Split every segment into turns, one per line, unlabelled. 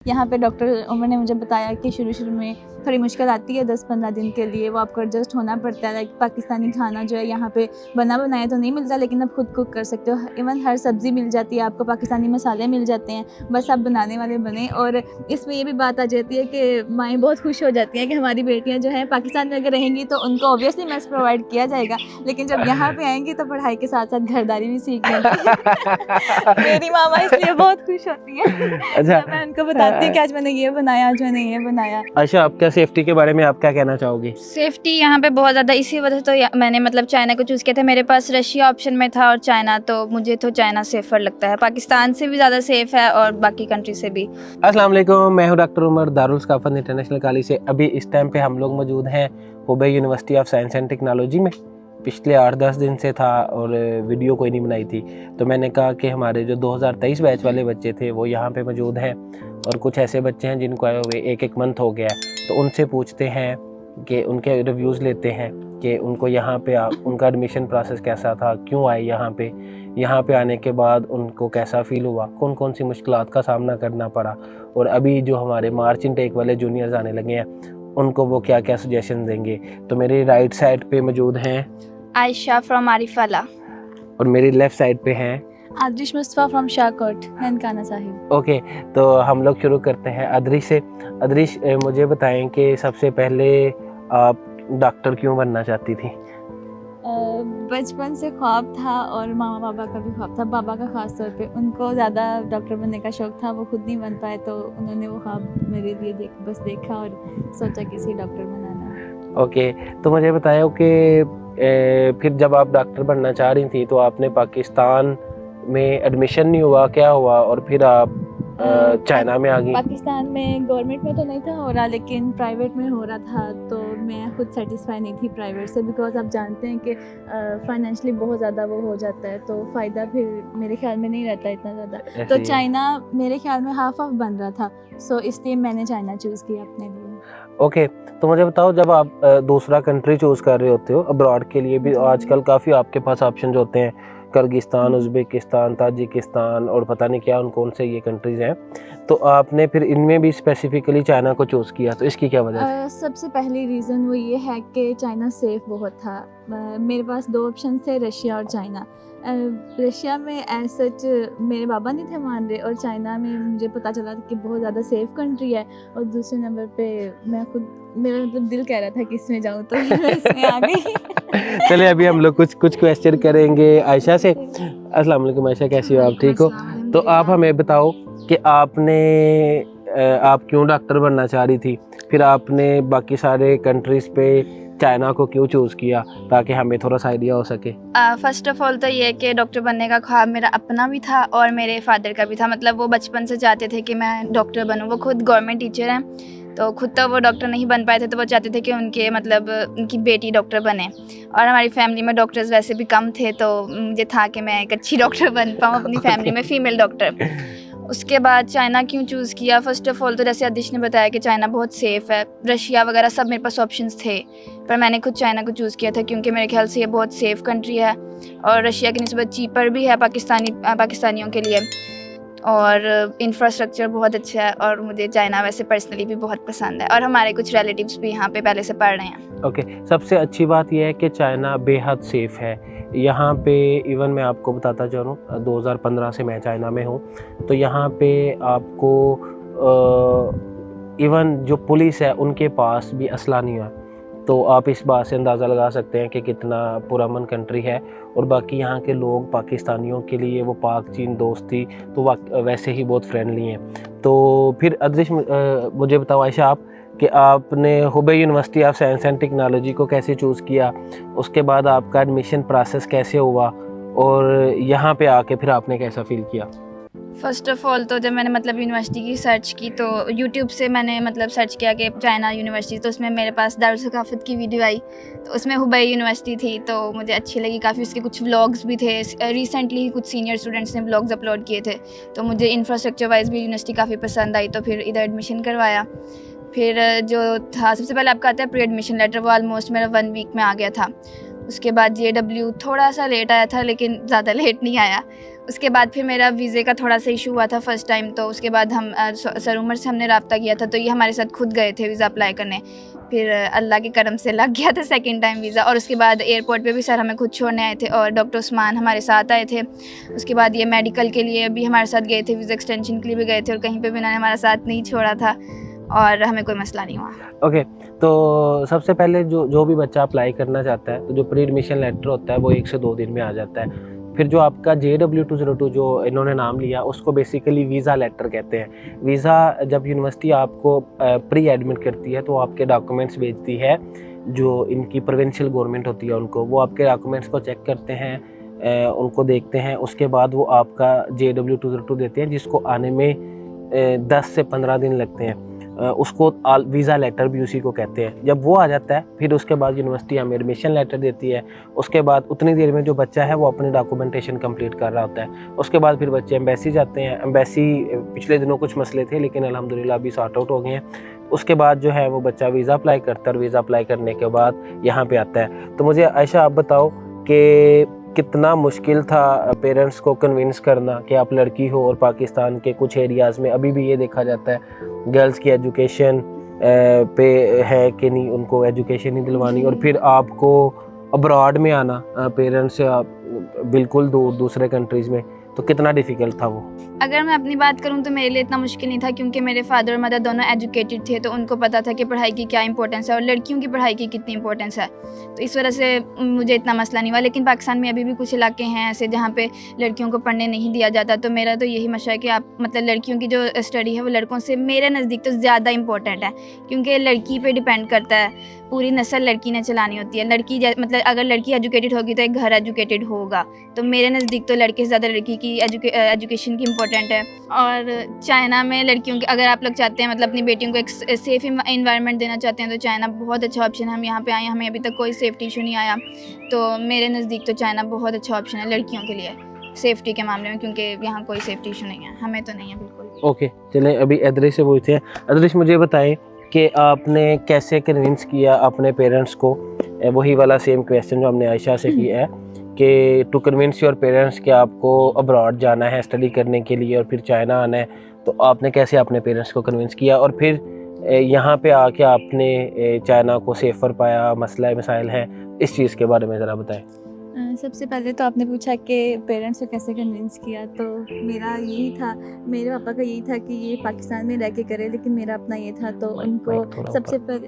यहाँ पे डॉक्टर उमर ने मुझे बताया कि शुरू में थोड़ी मुश्किल आती है 10-15 दिन के लिए, वो आपको एडजस्ट होना पड़ता है। लाइक पाकिस्तानी खाना जो है यहाँ पे बना बनाया तो नहीं मिलता, लेकिन आप खुद कुक कर सकते हो। इवन हर सब्ज़ी मिल जाती है आपको, पाकिस्तानी मसाले मिल जाते हैं, बस आप बनाने वाले बने। और इसमें ये भी बात आ जाती है कि माएँ बहुत खुश हो जाती हैं कि हमारी बेटियाँ जो हैं पाकिस्तान में अगर रहेंगी तो उनको ऑब्वियसली मेस प्रोवाइड किया जाएगा, लेकिन जब यहाँ पे आएंगी तो पढ़ाई के साथ साथ घरदारी भी सीख लेंगी। मेरी मामा इसलिए बहुत खुश होती हैं
अच्छा,
जब मैं उनको बताती हूँ कि आज मैंने ये बनाया, आज मैंने ये बनाया।
अच्छा, आप क्या सेफ्टी के बारे में आप क्या कहना चाहोगी?
सेफ्टी यहाँ पे बहुत ज़्यादा, इसी वजह से तो मैंने मतलब चाइना को चूज़ किया था। मेरे पास रशिया ऑप्शन में था और चाइना, तो मुझे तो चाइना सेफ़र लगता है। पाकिस्तान से भी ज़्यादा सेफ़ है और बाकी कंट्री से भी।
अस्सलाम वालेकुम, मैं हूँ doctor Umar, Darul Saqafat international college से। अभी इस टाइम पे हम लोग मौजूद हैं Hubei university of science and technology में। पिछले 8-10 दिन से था और वीडियो कोई नहीं बनाई थी, तो मैंने कहा कि हमारे जो 2023 बैच वाले बच्चे थे वो यहाँ पे मौजूद हैं और कुछ ऐसे बच्चे हैं जिनको आए हुए 1-1 मंथ हो गया है, तो उनसे पूछते हैं कि उनके रिव्यूज़ लेते हैं कि उनको यहाँ पे उनका एडमिशन प्रोसेस कैसा था, क्यों आए यहाँ पे आने के बाद उनको कैसा फ़ील हुआ, कौन कौन सी मुश्किलात का सामना करना पड़ा, और अभी जो हमारे मार्च इनटेक वाले जूनियर्स आने लगे हैं उनको वो क्या क्या सजेशन देंगे। तो मेरी राइट साइड पे मौजूद हैं
आयशा फ्रॉम आरिफाला
और मेरी लेफ़्ट साइड पे हैं
आदरिश मुस्तफ़ा फ्रॉम शाहकोट, ननकाना साहिब।
ओके, तो हम लोग शुरू करते हैं अदरिश से। अदरिश, मुझे बताएं कि सबसे पहले आप डॉक्टर क्यों बनना चाहती थी?
बचपन से ख्वाब था और मामा पापा का भी ख्वाब था। पापा का ख़ास तौर पे, उनको ज़्यादा डॉक्टर बनने का शौक़ था, वो खुद नहीं बन पाए तो उन्होंने वो ख्वाब मेरे लिए देखा और सोचा कि इसे डॉक्टर बनाना है।
ओके, तो मुझे बताया कि फिर जब आप डॉक्टर बनना चाह रही थी तो आपने पाकिस्तान में एडमिशन नहीं हुआ, क्या हुआ, और फिर आप चाइना में आ गई?
पाकिस्तान में गवर्नमेंट में तो नहीं था हो रहा, लेकिन प्राइवेट में हो रहा था, तो मैं खुद सेटिस्फाई नहीं थी प्राइवेट से, बिकॉज आप जानते हैं कि फाइनेंशियली बहुत ज़्यादा वो हो जाता है, तो फ़ायदा फिर मेरे ख्याल में नहीं रहता इतना ज़्यादा। तो चाइना मेरे ख्याल में हाफ बन रहा था, सो इसलिए मैंने चाइना चूज़ किया अपने लिए।
ओके, तो मुझे बताओ, जब आप दूसरा कंट्री चूज़ कर रहे होते हो अब्रॉड के लिए भी, आजकल काफ़ी आपके पास ऑप्शन होते हैं, किर्गिस्तान, उज़्बेकिस्तान, ताजिकिस्तान और पता नहीं क्या कौन से ये कंट्रीज़ हैं, तो आपने फिर इनमें भी स्पेसिफिकली चाइना को चूज़ किया, तो इसकी क्या वजह है?
सबसे पहली रीज़न वो ये है कि चाइना सेफ़ बहुत था। मेरे पास 2 ऑप्शन थे, रशिया और चाइना। रशिया में एज सच मेरे बाबा नहीं थे मान रहे, और चाइना में मुझे पता चला कि बहुत ज़्यादा सेफ़ कंट्री है, और दूसरे नंबर पे मैं खुद, मेरा मतलब दिल कह रहा था कि इसमें जाऊँ, तो मैं इसमें आ गई।
चलिए, अभी हम लोग कुछ क्वेश्चन करेंगे आयशा से। अस्सलाम वालेकुम आयशा, कैसी हो आप? ठीक हो? तो आप हमें बताओ कि आप क्यों डॉक्टर बनना चाह रही थी, फिर आपने बाकी सारे कंट्रीज़ पे चाइना को क्यों चूज़ किया, ताकि हमें थोड़ा सा आइडिया हो सके।
फर्स्ट ऑफ ऑल तो ये कि डॉक्टर बनने का ख्वाब मेरा अपना भी था और मेरे फादर का भी था। मतलब वो बचपन से चाहते थे कि मैं डॉक्टर बनूँ। वो खुद गवर्नमेंट टीचर हैं, तो खुद तो वो डॉक्टर नहीं बन पाए थे, तो वो चाहते थे कि उनकी बेटी डॉक्टर बने। और हमारी फैमिली में डॉक्टर्स वैसे भी कम थे, तो मुझे था कि मैं एक अच्छी डॉक्टर बन पाऊँ अपनी फैमिली में, फ़ीमेल डॉक्टर। उसके बाद चाइना क्यों चूज़ किया? फ़र्स्ट ऑफ़ ऑल तो जैसे आदिश ने बताया कि चाइना बहुत सेफ़ है, रशिया वगैरह सब मेरे पास ऑप्शंस थे, पर मैंने खुद चाइना को चूज़ किया था क्योंकि मेरे ख्याल से ये बहुत सेफ़ कंट्री है और रशिया की निस्बत चीपर भी है पाकिस्तानियों के लिए, और इंफ्रास्ट्रक्चर बहुत अच्छा है, और मुझे चाइना वैसे पर्सनली भी बहुत पसंद है, और हमारे कुछ रिलेटिव्स भी यहाँ पे पहले से पढ़ रहे हैं।
ओके, सबसे अच्छी बात यह है कि चाइना बेहद सेफ़ है। यहाँ पे इवन मैं आपको बताता चलूँ, 2015 से मैं चाइना में हूँ, तो यहाँ पे आपको इवन जो पुलिस है उनके पास भी असला नहीं है, तो आप इस बात से अंदाज़ा लगा सकते हैं कि कितना पुरअमन कंट्री है। और बाकी यहाँ के लोग पाकिस्तानियों के लिए वो पाक चीन दोस्ती तो वैसे ही बहुत फ्रेंडली हैं। तो फिर अदरिश, मुझे बताओ आयशा, आप कि आपने Hubei university of science and technology को कैसे चूज़ किया, उसके बाद आपका एडमिशन प्रोसेस कैसे हुआ, और यहाँ पे आके फिर आपने कैसा फ़ील किया?
फ़र्स्ट ऑफ़ ऑल तो जब मैंने मतलब यूनिवर्सिटी की सर्च की, तो यूट्यूब से मैंने मतलब सर्च किया कि चाइना यूनिवर्सिटी, तो उसमें मेरे पास दारुल सकाफ़त की वीडियो आई, तो उसमें हुबई यूनिवर्सिटी थी, तो मुझे अच्छी लगी काफ़ी। उसके कुछ व्लॉग्स भी थे, रिसेंटली ही कुछ सीनियर स्टूडेंट्स ने व्लॉग्स अपलोड किए थे, तो मुझे इंफ्रास्ट्रक्चर वाइज भी यूनिवर्सिटी काफ़ी पसंद आई, तो फिर इधर एडमिशन करवाया। फिर जो था, सबसे पहले आपका आता है प्री एडमिशन लेटर, वो ऑलमोस्ट मेरा 1 वीक में आ गया था। उसके बाद JW थोड़ा सा लेट आया था, लेकिन ज़्यादा लेट नहीं आया। उसके बाद फिर मेरा वीज़े का थोड़ा सा इशू हुआ था फर्स्ट टाइम, तो उसके बाद हम सर उमर से हमने रब्ता किया था, तो ये हमारे साथ खुद गए थे वीज़ा अप्लाई करने। फिर अल्लाह के करम से लग गया था सेकंड टाइम वीज़ा, और उसके बाद एयरपोर्ट पे भी सर हमें खुद छोड़ने आए थे और डॉक्टर उस्मान हमारे साथ आए थे। उसके बाद ये मेडिकल के लिए भी हमारे साथ गए थे, वीज़ा एक्सटेंशन के लिए भी गए थे, और कहीं पे भी इन्होंने हमारा साथ नहीं छोड़ा था और हमें कोई मसला नहीं हुआ।
ओके, तो सबसे पहले जो भी बच्चा अप्लाई करना चाहता है, तो जो प्री एडमिशन लेटर होता है वो 1 से 2 दिन में आ जाता है। फिर जो आपका JW202 जो इन्होंने नाम लिया, उसको बेसिकली वीज़ा लेटर कहते हैं। वीज़ा जब यूनिवर्सिटी आपको प्री एडमिट करती है तो आपके डॉक्यूमेंट्स भेजती है, जो इनकी प्रोविंशियल गवर्नमेंट होती है उनको, वो आपके डॉक्यूमेंट्स को चेक करते हैं, उनको देखते हैं, उसके बाद वो आपका JW202 देते हैं, जिसको आने में 10 से 15 दिन लगते हैं। उसको वीज़ा लेटर भी उसी को कहते हैं। जब वो आ जाता है फिर उसके बाद यूनिवर्सिटी हमें एडमिशन लेटर देती है। उसके बाद उतनी देर में जो बच्चा है वो अपनी डॉक्यूमेंटेशन कंप्लीट कर रहा होता है। उसके बाद फिर बच्चे एम्बेसी जाते हैं। एम्बेसी पिछले दिनों कुछ मसले थे लेकिन अल्हम्दुलिल्लाह अभी सॉर्ट आउट हो गए हैं। उसके बाद जो है वो बच्चा वीज़ा अप्लाई करता है, और वीज़ा अप्लाई करने के बाद यहाँ पे आता है। तो मुझे आयशा आप बताओ कि कितना मुश्किल था पेरेंट्स को कन्विंस करना कि आप लड़की हो, और पाकिस्तान के कुछ एरियाज़ में अभी भी ये देखा जाता है गर्ल्स की एजुकेशन पे है कि नहीं, उनको एजुकेशन नहीं दिलवानी, और फिर आपको अब्रॉड में आना पेरेंट्स से बिल्कुल दूर दूसरे कंट्रीज़ में, तो कितना डिफ़िकल्ट था वो?
अगर मैं अपनी बात करूं तो मेरे लिए इतना मुश्किल नहीं था, क्योंकि मेरे फादर और मदर दोनों एजुकेटेड थे, तो उनको पता था कि पढ़ाई की क्या इंपॉर्टेंस है और लड़कियों की पढ़ाई की कितनी इंपॉर्टेंस है। तो इस वजह से मुझे इतना मसला नहीं हुआ। लेकिन पाकिस्तान में अभी भी कुछ इलाके हैं ऐसे जहाँ पे लड़कियों को पढ़ने नहीं दिया जाता। तो मेरा तो यही मशवरा है कि आप मतलब लड़कियों की जो स्टडी है वो लड़कों से मेरे नज़दीक तो ज़्यादा इंपॉर्टेंट है, क्योंकि लड़की पे डिपेंड करता है, पूरी नस्ल लड़की ने चलानी होती है। लड़की मतलब अगर लड़की एजुकेटेड होगी तो एक घर एजुकेटेड होगा। तो मेरे नज़दीक तो लड़के से ज़्यादा लड़की की एजुकेशन की इम्पोर्टेंट है। और चाइना में लड़कियों के अगर आप लोग चाहते हैं मतलब अपनी बेटियों को एक सेफ़ इन्वायरमेंट देना चाहते हैं तो चाइना बहुत अच्छा ऑप्शन है। हम यहाँ पे आए, हमें अभी तक कोई सेफ्टी इशू नहीं आया, तो मेरे नज़दीक तो चाइना बहुत अच्छा ऑप्शन है लड़कियों के लिए सेफ्टी के मामले में, क्योंकि यहाँ कोई सेफ्टी इशू नहीं है, हमें तो नहीं है बिल्कुल।
ओके, चलें अभी एदरिश से पूछते हैं। एदरिश, मुझे बताएं कि आपने कैसे कन्विंस किया अपने पेरेंट्स को, वही वाला सेम क्वेश्चन जो हमने आयशा से किया है कि टू कन्विंस योर पेरेंट्स कि आपको अब्रॉड जाना है स्टडी करने के लिए और फिर चाइना आना है, तो आपने कैसे अपने पेरेंट्स को कन्विंस किया और फिर यहाँ पे आके आपने चाइना को सेफ़र पाया, मसला मसाइल हैं, इस चीज़ के बारे में ज़रा बताएं।
सबसे पहले तो आपने पूछा कि पेरेंट्स को कैसे कन्विंस किया, तो मेरा यही था, मेरे पापा का यही था कि ये पाकिस्तान में रह के करे, लेकिन मेरा अपना ये था। तो उनको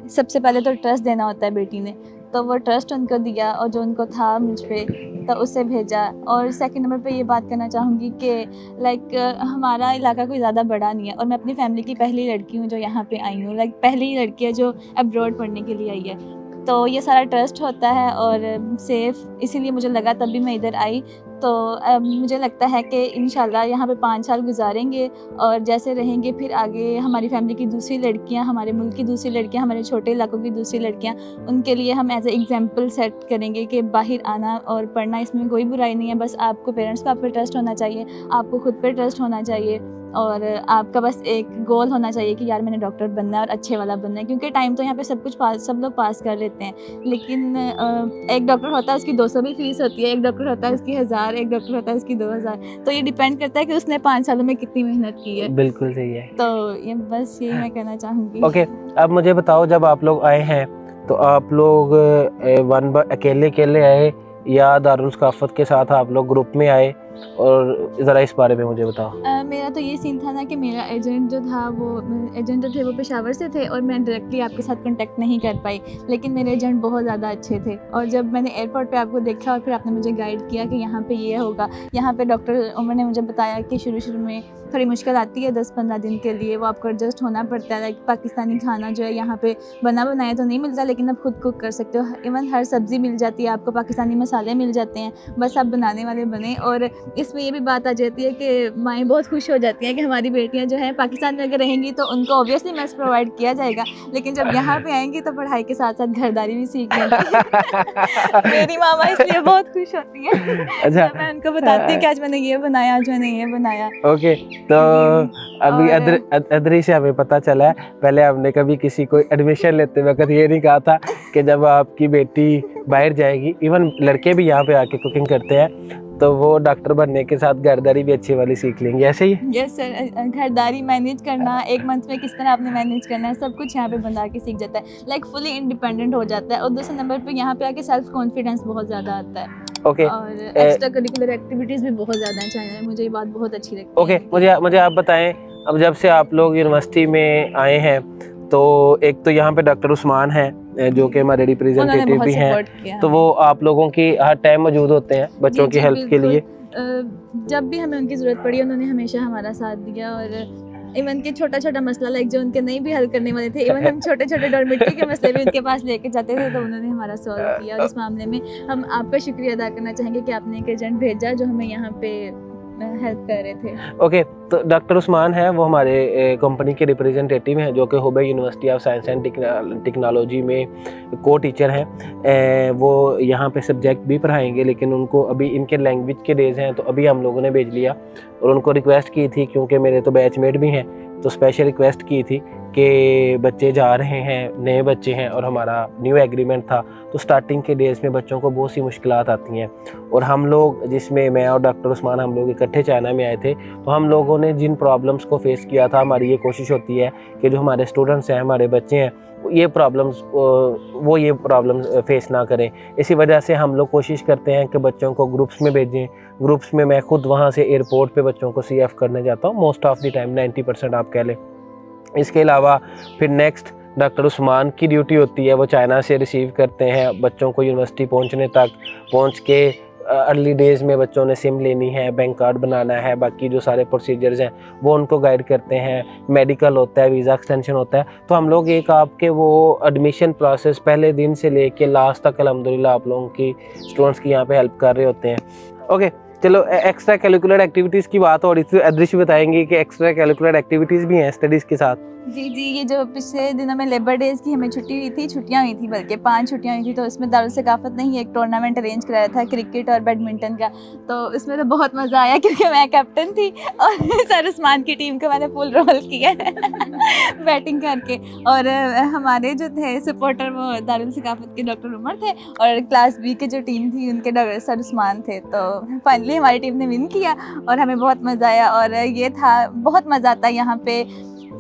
सबसे पहले तो ट्रस्ट देना होता है बेटी ने, तो वो ट्रस्ट उनको दिया और जो उनको था मुझ पे तो उससे भेजा। और सेकंड नंबर पे ये बात करना चाहूँगी कि लाइक हमारा इलाका कोई ज़्यादा बड़ा नहीं है और मैं अपनी फैमिली की पहली लड़की हूँ जो यहाँ पे आई हूँ, लाइक पहली लड़की है जो अब्रॉड पढ़ने के लिए आई है। तो ये सारा ट्रस्ट होता है और सेफ़ इसीलिए मुझे लगा, तब भी मैं इधर आई। तो मुझे लगता है कि इंशाल्लाह यहाँ पे 5 साल गुजारेंगे और जैसे रहेंगे फिर आगे हमारी फैमिली की दूसरी लड़कियाँ, हमारे मुल्क की दूसरी लड़कियाँ, हमारे छोटे इलाकों की दूसरी लड़कियाँ, उनके लिए हम एज ए एग्जांपल सेट करेंगे कि बाहर आना और पढ़ना इसमें कोई बुराई नहीं है। बस आपको पेरेंट्स को आप पे ट्रस्ट होना चाहिए, आपको खुद पे ट्रस्ट होना चाहिए और आपका बस एक गोल होना चाहिए कि यार मैंने डॉक्टर बनना है और अच्छे वाला बनना है। क्योंकि टाइम तो यहाँ पे सब लोग पास कर लेते हैं, लेकिन एक डॉक्टर होता है उसकी 200 भी फीस होती है, एक डॉक्टर होता है उसकी 1000, एक डॉक्टर होता है उसकी 2000। तो ये डिपेंड करता है कि उसने 5 सालों में कितनी मेहनत की है।
बिल्कुल सही है।
तो ये बस यही मैं कहना चाहूँगी।
ओके, अब मुझे बताओ, जब आप लोग आए हैं तो आप लोग अकेले आए या दारुल सकाफत के साथ आप लोग ग्रुप में आए, और ज़रा इस बारे में मुझे बताओ।
मेरा तो ये सीन था ना कि मेरा एजेंट जो थे वो पेशावर से थे और मैं डायरेक्टली आपके साथ कांटेक्ट नहीं कर पाई, लेकिन मेरे एजेंट बहुत ज़्यादा अच्छे थे। और जब मैंने एयरपोर्ट पे आपको देखा और फिर आपने मुझे गाइड किया कि यहाँ पे ये होगा, यहाँ पे डॉक्टर उमर ने मुझे बताया कि शुरू में थोड़ी मुश्किल आती है 10-15 दिन के लिए, वो आपको एडजस्ट होना पड़ता है। लाइक पाकिस्तानी खाना जो है यहाँ पे बना बनाया तो नहीं मिलता, लेकिन आप खुद कुक कर सकते हो। इवन हर सब्ज़ी मिल जाती है आपको, पाकिस्तानी मसाले मिल जाते हैं, बस आप बनाने वाले बने। और इसमें ये भी बात आ जाती है कि माएँ बहुत खुश हो जाती हैं कि हमारी बेटियाँ जो हैं पाकिस्तान में अगर रहेंगी तो उनको ऑब्वियसली मेस प्रोवाइड किया जाएगा, लेकिन जब यहाँ पे आएंगी तो पढ़ाई के साथ साथ घरदारी भी सीख लेंगी। मेरी मामा इसलिए बहुत खुश होती है। अच्छा, मैं उनको बताती हूँ कि आज मैंने ये बनाया, आज मैंने ये बनाया।
ओके, तो अभी अदरी से हमें पता चला है, पहले हमने कभी किसी को एडमिशन लेते वक्त ये नहीं कहा था कि जब आपकी बेटी बाहर जाएगी, इवन लड़के भी यहाँ पे आके कुकिंग करते हैं तो वो डॉक्टर बनने के साथ घरदारी भी अच्छी वाली सीख लेंगे, ऐसे ही?
यस सर, घरदारी मैनेज करना, एक मंथ में किस तरह आपने मैनेज करना है, सब कुछ यहाँ पे बंदा आके सीख जाता है, लाइक फुली इंडिपेंडेंट हो जाता है। और दूसरे नंबर पे यहाँ पे आके सेल्फ कॉन्फिडेंस बहुत ज़्यादा आता है।
ओके,
और एक्स्ट्रा करिकुलर एक्टिविटीज़ भी बहुत ज़्यादा हैं चाइना में, मुझे ये बात बहुत अच्छी लगती है।
ओके, मुझे आप बताएं, अब जब से आप लोग यूनिवर्सिटी में आए हैं तो एक तो यहाँ पे डॉक्टर उस्मान हैं जो कि हमारे रिप्रेजेंटेटिव भी हैं, तो वो आप लोगों की हर टाइम मौजूद होते हैं बच्चों की हेल्प के लिए?
जब भी हमें उनकी ज़रूरत पड़ी उन्होंने हमेशा हमारा साथ दिया। और इवन के छोटा छोटा मसला लाइक जो उनके नहीं भी हल करने वाले थे, इवन हम छोटे छोटे डॉर्मेट्री के मसले भी उनके पास लेके जाते थे, तो उन्होंने हमारा सॉल्व किया। और इस मामले में हम आपका शुक्रिया अदा करना चाहेंगे कि आपने एक एजेंट भेजा जो हमें यहाँ पे हेल्प कर रहे थे।
ओके, तो डॉक्टर उस्मान है वो हमारे कंपनी के रिप्रेजेंटेटिव हैं जो कि Hubei university of science and technology में को टीचर हैं। वो यहाँ पे सब्जेक्ट भी पढ़ाएंगे, लेकिन उनको अभी इनके लैंग्वेज के डेज़ हैं तो अभी हम लोगों ने भेज लिया। और उनको रिक्वेस्ट की थी, क्योंकि मेरे तो बैचमेट भी हैं, तो स्पेशल रिक्वेस्ट की थी कि बच्चे जा रहे हैं, नए बच्चे हैं और हमारा न्यू एग्रीमेंट था, तो स्टार्टिंग के डेज़ में बच्चों को बहुत सी मुश्किलात आती हैं। और हम लोग, जिसमें मैं और डॉक्टर उस्मान हम लोग इकट्ठे चाइना में आए थे, तो हम लोगों ने जिन प्रॉब्लम्स को फेस किया था, हमारी ये कोशिश होती है कि जो हमारे स्टूडेंट्स हैं, हमारे बच्चे हैं, ये प्रॉब्लम्स फेस ना करें। इसी वजह से हम लोग कोशिश करते हैं कि बच्चों को ग्रुप्स में भेजें। ग्रुप्स में मैं खुद वहाँ से एयरपोर्ट पे बच्चों को CF करने जाता हूँ, मोस्ट ऑफ द टाइम 90% आप कह लें। इसके अलावा फिर नेक्स्ट डॉक्टर उस्मान की ड्यूटी होती है, वो चाइना से रिसीव करते हैं बच्चों को यूनिवर्सिटी पहुँचने तक। पहुँच के अर्ली डेज़ में बच्चों ने सिम लेनी है, बैंक कार्ड बनाना है, बाकी जो सारे प्रोसीजर्स हैं वो उनको गाइड करते हैं। मेडिकल होता है, वीज़ा एक्सटेंशन होता है, तो हम लोग एक आपके वो एडमिशन प्रोसेस पहले दिन से लेके लास्ट तक अल्हम्दुलिल्लाह आप लोगों की स्टूडेंट्स की यहाँ पे हेल्प कर रहे होते हैं। ओके, चलो एक्स्ट्रा कैलिकुलर एक्टिविटीज़ की बात हो रही थी, अदृश्य बताएंगे कि एक्स्ट्रा कैलिकुलर एक्टिविटीज़ भी हैं स्टडीज़ के साथ?
जी, ये जो पिछले दिनों में लेबर डेज़ की हमें छुट्टियाँ हुई थी, बल्कि 5 छुट्टियाँ हुई थी, तो इसमें दारुल सकाफ़त ने ही एक टूर्नामेंट अरेंज कराया था क्रिकेट और बैडमिंटन का। तो इसमें तो बहुत मज़ा आया क्योंकि मैं कैप्टन थी और सर उस्मान की टीम को मैंने फुल रोल किया बैटिंग करके। और हमारे जो थे सपोर्टर वो दारुल सकाफ़त के डॉक्टर उमर थे और क्लास B की जो टीम थी उनके सर उस्मान थे। तो फाइनली हमारी टीम ने विन किया और हमें बहुत मज़ा आया। और ये था, बहुत मज़ा आता है यहाँ पे।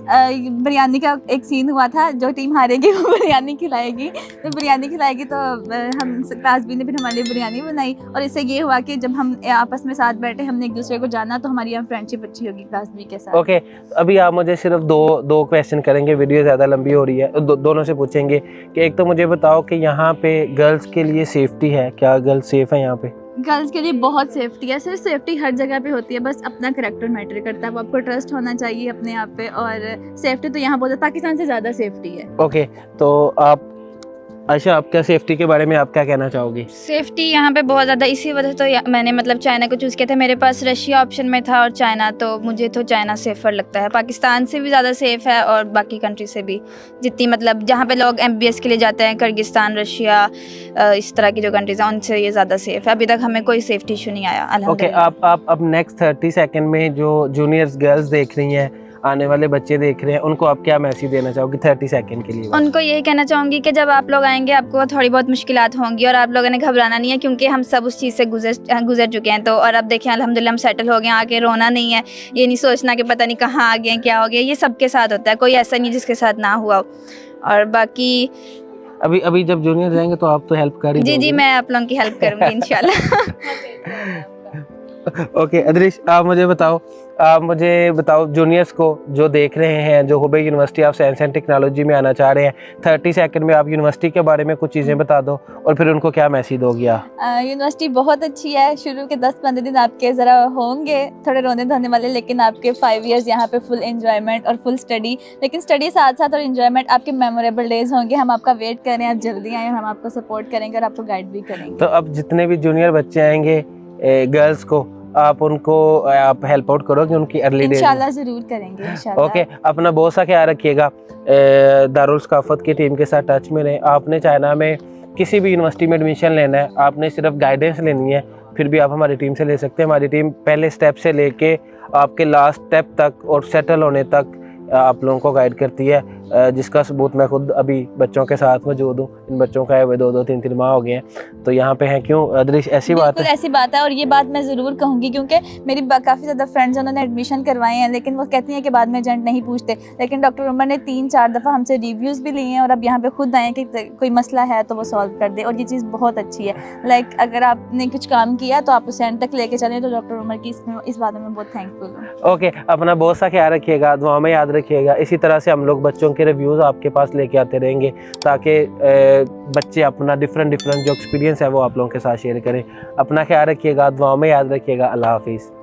बिरयानी का एक सीन हुआ था, जो टीम हारेगी वो बिरयानी खिलाएगी, तो बिरयानी खिलाएगी, तो हम क्लास B ने फिर हमारे लिए बिरयानी बनाई। और इससे ये हुआ कि जब हम आपस में साथ बैठे, हमने एक दूसरे को जाना, तो हमारी यहाँ फ्रेंडशिप अच्छी होगी क्लास B के साथ।
ओके, अभी आप मुझे सिर्फ दो क्वेश्चन करेंगे, वीडियो ज़्यादा लंबी हो रही है, दोनों से पूछेंगे कि एक तो मुझे बताओ कि यहाँ पे गर्ल्स के लिए सेफ्टी है क्या? गर्ल्स सेफ़ है यहाँ पे?
गर्ल्स के लिए बहुत सेफ्टी है सर, सेफ्टी हर जगह पे होती है, बस अपना करैक्टर मैटर करता है, वो आपको ट्रस्ट होना चाहिए अपने आप पे। और सेफ्टी तो यहाँ बहुत, पाकिस्तान से ज़्यादा सेफ्टी है। ओके,
तो आप अच्छा, आप क्या सेफ्टी के बारे में आप क्या कहना चाहोगी?
सेफ्टी यहाँ पे बहुत ज़्यादा, इसी वजह से तो मैंने मतलब चाइना को चूज़ किया था। मेरे पास रशिया ऑप्शन में था और चाइना, तो मुझे तो चाइना सेफ़र लगता है। पाकिस्तान से भी ज़्यादा सेफ़ है और बाकी कंट्री से भी, जितनी मतलब जहाँ पे लोग MBS के लिए जाते हैं, किर्गिस्तान, रशिया, इस तरह की जो कंट्रीज़ हैं उनसे ये ज़्यादा सेफ़ है। अभी तक हमें कोई सेफ्टी इशू नहीं आया अल्हम्दुलिल्लाह।
ओके, आप अब नेक्स्ट 30 सेकेंड में जो जूनियर्स गर्ल्स देख रही हैं, आने वाले बच्चे देख रहे हैं, उनको आप क्या मैसेज देना चाहोगे 30 सेकंड के लिए?
उनको यही कहना चाहूँगी कि जब आप लोग आएंगे आपको थोड़ी बहुत मुश्किलात होंगी और आप लोगों ने घबराना नहीं है, क्योंकि हम सब उस चीज़ से गुजर चुके हैं। तो और अब देखें अल्हम्दुलिल्लाह हम सेटल हो गए, आके रोना नहीं है, ये नहीं सोचना कि पता नहीं कहाँ आ गए, क्या हो गया। ये सबके साथ होता है, कोई ऐसा नहीं जिसके साथ ना हुआ हो। और बाकी
अभी जब जूनियर जाएंगे तो आप तो हेल्प कर ही दोगे?
जी, मैं आप लोगों की हेल्प करूँगी इंशाल्लाह।
ओके, अदृश्य आप मुझे बताओ जूनियर्स को जो देख रहे हैं, जो Hubei university of science and technology में आना चाह रहे हैं, 30 सेकंड में आप यूनिवर्सिटी के बारे में कुछ चीज़ें बता दो और फिर उनको क्या मैसेज दोगी आप?
यूनिवर्सिटी बहुत अच्छी है। शुरू के 10-15 दिन आपके ज़रा होंगे थोड़े रोने धोने वाले, लेकिन आपके 5 इयर्स यहाँ पे फुल एंजॉयमेंट और फुल स्टडी, लेकिन स्टडी साथ साथ और एंजॉयमेंट, आपके मेमोरेबल डेज होंगे। हम आपका वेट करें, आप जल्दी आएँ, हम आपको सपोर्ट करेंगे और आपको गाइड भी करेंगे।
तो अब जितने भी जूनियर बच्चे आएंगे गर्ल्स को, आप हेल्प आउट करोगे उनकी अर्ली डेज?
इंशाल्लाह ज़रूर करेंगे इंशाल्लाह।
ओके, अपना बहुत सा ख्याल रखिएगा, दारुल सकाफ़त की टीम के साथ टच में रहें। आपने चाइना में किसी भी यूनिवर्सिटी में एडमिशन लेना है, आपने सिर्फ गाइडेंस लेनी है, फिर भी आप हमारी टीम से ले सकते हैं। हमारी टीम पहले स्टेप से लेके आपके लास्ट स्टेप तक और सेटल होने तक आप लोगों को गाइड करती है। जिसका सबूत मैं खुद अभी बच्चों के साथ मौजूद हूँ। इन बच्चों का 2-2 3-3 माह हो गए हैं, तो यहाँ पे हैं। क्यों अदरिश, ऐसी बात
बिल्कुल
है?
ऐसी बात है, और ये बात मैं ज़रूर कहूँगी क्योंकि मेरी काफ़ी ज़्यादा फ्रेंड्स हैं, उन्होंने एडमिशन करवाए हैं, लेकिन वो कहती हैं कि बाद में एजेंट नहीं पूछते। लेकिन डॉक्टर उमर ने 3-4 दफ़ा हमसे रिव्यूज़ भी लिए हैं और अब यहाँ पे खुद आए हैं कि कोई मसला है तो वो सॉल्व कर दे, और ये चीज़ बहुत अच्छी है। लाइक अगर आपने कुछ काम किया तो आप उसे एंड तक लेके चलें, तो डॉक्टर उमर की इस बात में मैं बहुत थैंकफुल हूँ।
ओके, अपना बहुत सा ख्याल रखिएगा, दुआ में याद रखिएगा। इसी तरह से हम लोग बच्चों के रिव्यूज़ आपके पास लेके आते रहेंगे ताकि बच्चे अपना डिफरेंट जो एक्सपीरियंस है वो आप लोगों के साथ शेयर करें। अपना ख्याल रखिएगा, दुआ में याद रखिएगा। अल्लाह हाफिज़।